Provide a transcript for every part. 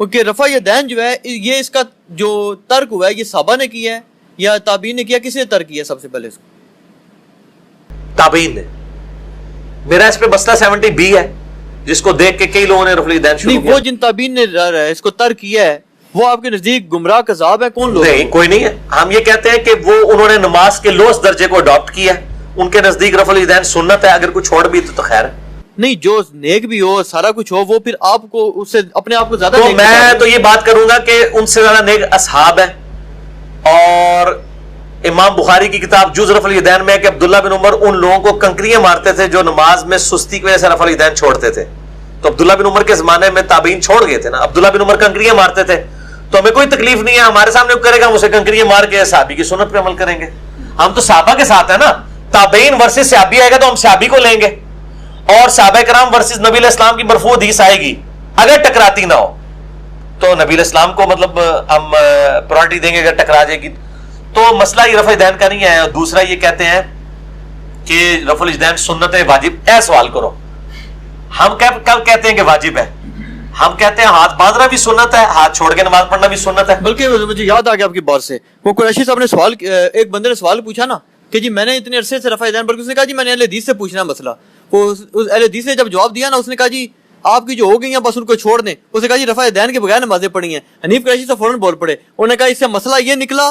क्योंकि रफा यदैन जो है ये इसका जो तर्क हुआ है ये साहबा ने किया है या ताबीन ने किया, किसने तर्क किया सबसे पहले इसको? ताबीन ने। मेरा इस पे मसला 70B है जिसको देख के कई लोगों ने रफा यदैन शुरू किया। वो जिन ताबीन ने इसको तर्क किया है वो आपके नजदीक गुमराह कज़ाब है? कौन लोग? नहीं, कोई नहीं है। हम ये कहते हैं कि वो उन्होंने नमाज के लोस दर्जे को अडॉप्ट किया है, उनके नजदीक रफा यदैन सुन्नत है, अगर कुछ छोड़ भी तो खैर है। नहीं, जो नेक भी हो सारा कुछ हो वो फिर आपको उससे अपने आप को ज्यादा तो मैं तो ये बात करूंगा कि उनसे ज्यादा नेक असहाब है। और इमाम बुखारी की किताब जुज़ रफ़ल यदैन में है कि अब्दुल्ला बिन उमर उन लोगों को कंकरियां मारते थे जो नमाज में सुस्ती की वजह से रफ़ल यदैन छोड़ते थे। तो अब्दुल्ला बिन उमर के जमाने में ताबीन छोड़ गए थे ना, अब्दुल्ला बिन उमर कंकरियां मारते थे, तो हमें कोई तकलीफ नहीं है, हमारे सामने करेगा हम उसे कंकरियां मार के सहाबी की सुन्नत पे अमल करेंगे। हम तो सहाबा के साथ है ना, ताबीन वर्सेस सहाबी आएगा तो हम सहाबी को लेंगे, और सहाबा कराम वर्सेस नबी इस्लाम की मरफू हदीस आएगी, अगर टकराती ना हो तो नबी इस्लाम को मतलब हम प्रायोरिटी देंगे अगर टकरा जाएगी। तो मसला ये रफ़ा यदैन का नहीं है। और दूसरा ये कहते हैं कि रफ़ा यदैन सुन्नत है वाजिब, ऐ सवाल करो, हम कल कहते हैं कि वाजिब है, हम कहते हैं हाथ बांधना भी सुन्नत है, हाथ छोड़ के नमाज पढ़ना भी सुन्नत है। बल्कि मुझे याद आ गया आपकी बात से, वो कुरैशी साहब ने सवाल, एक बंदे ने सवाल पूछा ना कि जी मैंने इतने अरसे से रफ़ा यदैन, बल्कि उसने कहा जी मैंने अहले हदीस से पूछना मसला। वो उस अहले हदीस ने जब जवाब दिया ना, उसने कहा जी आपकी जो हो गई हैं बस उनको छोड़ दें। उसने कहा जी रफ़ा यदैन के बगैर नमाजें पढ़ी हैं। हनीफ कुरैशी से फौरन बोल पड़े, उन्होंने कहा इससे मसला ये निकला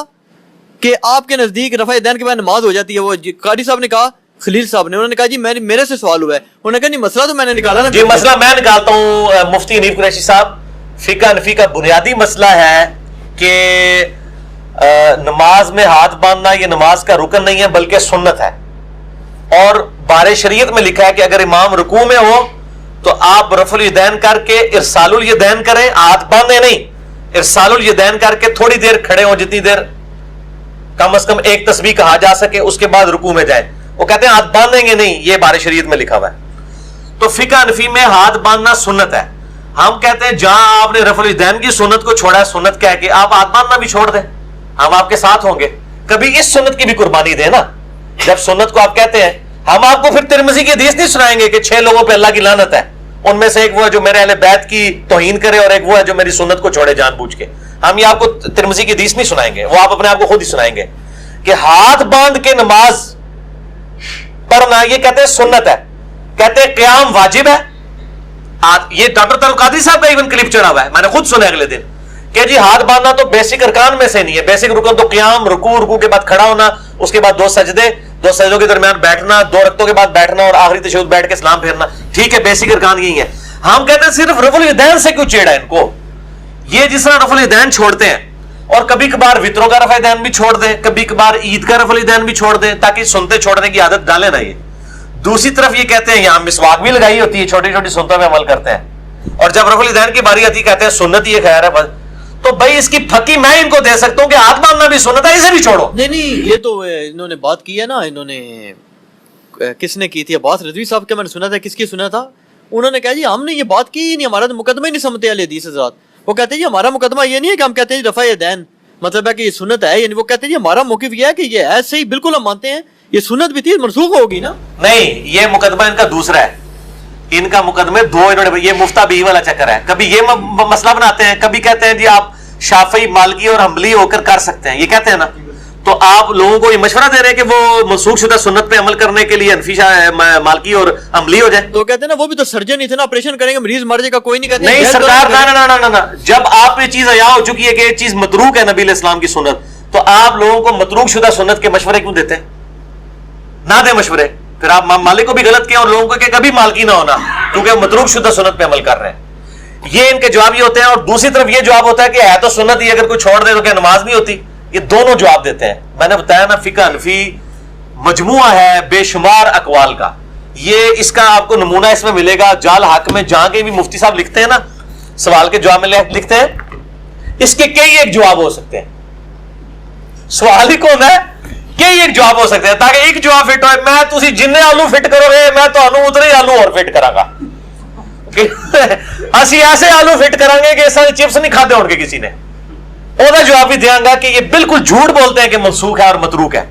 कि आपके नजदीक रफ़ा यदैन के बाद नमाज हो जाती है। वो कारी साहब ने कहा, खलील साहब ने, उन्होंने कहा जी मेरे से सवाल हुआ है। उन्होंने कहा नहीं मसला तो मैंने निकाला ना। जी मसला मैं निकालता हूं मुफ्ती हनीफ कुरैशी साहब। फिका हनफी का बुनियादी मसला है कि नमाज में हाथ बांधना ये नमाज का रुकन नहीं है बल्कि सुन्नत है। और बारे शरीयत में लिखा है कि अगर इमाम रुकू में हो तो आप रफ़ुल यदैन करके इरसालुल यदैन करें, हाथ बांधे नहीं, इरसालुल यदैन करके थोड़ी देर खड़े हो, जितनी देर कम से कम एक तस्बीह कहा जा सके, उसके बाद रुकू में जाए। वो कहते हैं हाथ बांधेंगे नहीं, ये बारे शरीयत में लिखा हुआ है। तो फिका हनफी में हाथ बांधना सुन्नत है। हम कहते हैं जहां आपने रफ़ुल यदैन की सुन्नत को छोड़ा है, सुन्नत कह के आप हाथ बांधना भी छोड़ दें, हम आपके साथ होंगे। कभी इस सुन्नत की भी कुर्बानी दें ना, जब सुन्नत को आप कहते हैं। हम आपको फिर तिरमिज़ी की हदीस नहीं सुनाएंगे कि 6 लोगों पे अल्लाह की लानत है, उनमें से एक वो है जो मेरे अहले बैत की तौहीन करे और एक वो है जो मेरी सुन्नत को छोड़े जानबूझ के। हम ये आपको तिरमिज़ी की हदीस नहीं सुनाएंगे, वो आप अपने आप को खुद ही सुनाएंगे कि हाथ बांध के नमाज पढ़ना ये कहते हैं सुन्नत है। कहते हैं क़याम वाजिब है। ये डॉक्टर तरुल कादरी साहब का इवन क्लिप चढ़ा हुआ है, मैंने खुद सुना अगले दिन कि जी हाथ बांधना तो बेसिक अरकान में से नहीं है। बेसिक रुकन तो क़याम, रुकू के बाद खड़ा होना, उसके बाद 2 सजदे, 2 सजदों के दरमियान बैठना, 2 रकतों के बाद बैठना और आखिरी तशहुद बैठ के सलाम फेरना। ठीक है, बेसिक अरकान यही है। हम कहते हैं सिर्फ रफ़ुल यदैन से क्यों छेड़ा इनको? ये जिस तरह रफ़ुल यदैन छोड़ते हैं और कभी कभार वित्रों का रफ़ा यदैन भी छोड़ दें, कभी कभार ईद का रफ़ुल यदैन भी छोड़ दें, ताकि सुनते छोड़ने की आदत डाले ना। ये दूसरी तरफ ये कहते हैं यहां मिसवाक भी लगाई होती है, छोटी छोटी सुन्नतों में अमल करते हैं, और जब रफ़ुल यदैन की बारी आती है कहते हैं सुन्नत ये खैर है बस। तो भाई इसकी फकी मैं इनको दे सकता हूं कि हाथ बांधना भी सुन्नत है, इसे भी छोड़ो। नहीं, ये तो इन्होंने बात की है ना, इन्होंने किसने की थी? अब्बास रिजवी साहब के, मैंने सुना था। किसकी सुना था? उन्होंने कहा जी हमने ये बात की ही नहीं, हमारा तो मुकदमा ही नहीं समझते अहले हदीस हज़रात। वो कहते हैं जी हमारा मुकदमा ये नहीं है कि हम कहते हैं रफ़ा यदैन मतलब है कि ये सुन्नत है, यानी वो कहते हैं जी हमारा मौक़िफ़ ये है कि ये है सही, बिल्कुल हम मानते हैं ये सुन्नत भी थी, मनसूख होगी ना। नहीं, ये मुकदमा इनका दूसरा है। इनका मुकदमे 2 इन्होंने, ये मुफ्ता बी वाला चक्कर है। कभी ये मसला बनाते हैं, कभी कहते हैं जी आप शाफी, मालकी और हम्बली होकर कर सकते हैं, ये कहते हैं ना। तो आप लोगों को ये मशवरा दे रहे हैं कि वो मनसूख शुदा सुन्नत पे अमल करने के लिए हनफी, मालकी और हम्बली हो जाए। तो कहते हैं ना वो भी तो सर्जन ही थे ना, ऑपरेशन करेंगे मरीज मर जाएगा, कोई नहीं कहते नहीं सरकार, ना। जब आप ये चीज अया हो चुकी है कि ये चीज मतरूक है नबी इस्लाम की सुन्नत, तो आप लोगों को मतरूक शुदा सुन्नत के मशवरे क्यों देते हैं? ना दे मशवरे, फिर आप मालिक को भी गलत किया और लोगों को कभी मालकी ना होना, क्योंकि मतरूक शुदा सुन्नत पे अमल कर रहे हैं। ये इनके जवाब ये होते हैं। और दूसरी तरफ ये जवाब होता है कि है तो सुन्नत ही, अगर कोई छोड़ दे तो क्या नमाज नहीं होती? ये दोनों जवाब देते हैं। मैंने बताया ना, फिका हनफी मजमुआ है बेशुमार अकवाल का। ये इसका आपको नमूना इसमें मिलेगा जाल हक में, जहां के भी मुफ्ती साहब लिखते हैं ना, सवाल के जवाब में लिखते हैं, इसके कई एक जवाब हो सकते हैं। सवाल ही कौन है, कई एक जवाब हो सकते हैं, ताकि एक जवाब फिट हो। मैं तुसी जिन्ने आलू फिट करोगे मैं तो उतने ही आलू और फिट करांगा। असि ऐसे आलू फिट करांगे कि सारे चिप्स नहीं खाते होंगे किसी ने। ओदा जवाब भी देंगे कि ये बिल्कुल झूठ बोलते हैं कि मनसूख है और मतरूक है।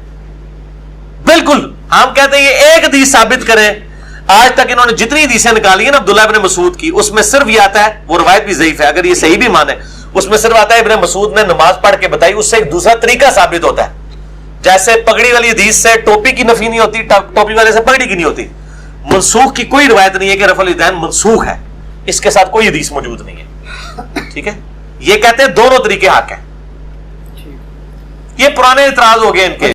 बिल्कुल हम कहते हैं ये एक हदीस साबित करें, आज तक इन्होंने जितनी हदीसें निकाली है ना अब्दुल्लाह इब्न मसूद की, उसमें सिर्फ ये आता है, वो रवायत भी ज़ईफ है अगर ये सही भी माने, उसमें सिर्फ आता है इब्न मसूद ने नमाज पढ़ के बताई, उससे एक दूसरा तरीका साबित होता है। जैसे पगड़ी वाली हदीस से टोपी की नफी नहीं होती, टोपी वाले से पगड़ी की नहीं होती। मनसूख की कोई रवायत नहीं है कि रफल यदैन मनसूख है, इसके साथ कोई हदीस मौजूद नहीं है। ठीक है, ये कहते हैं दोनों तरीके हक है। ये पुराने इतराज हो गए इनके।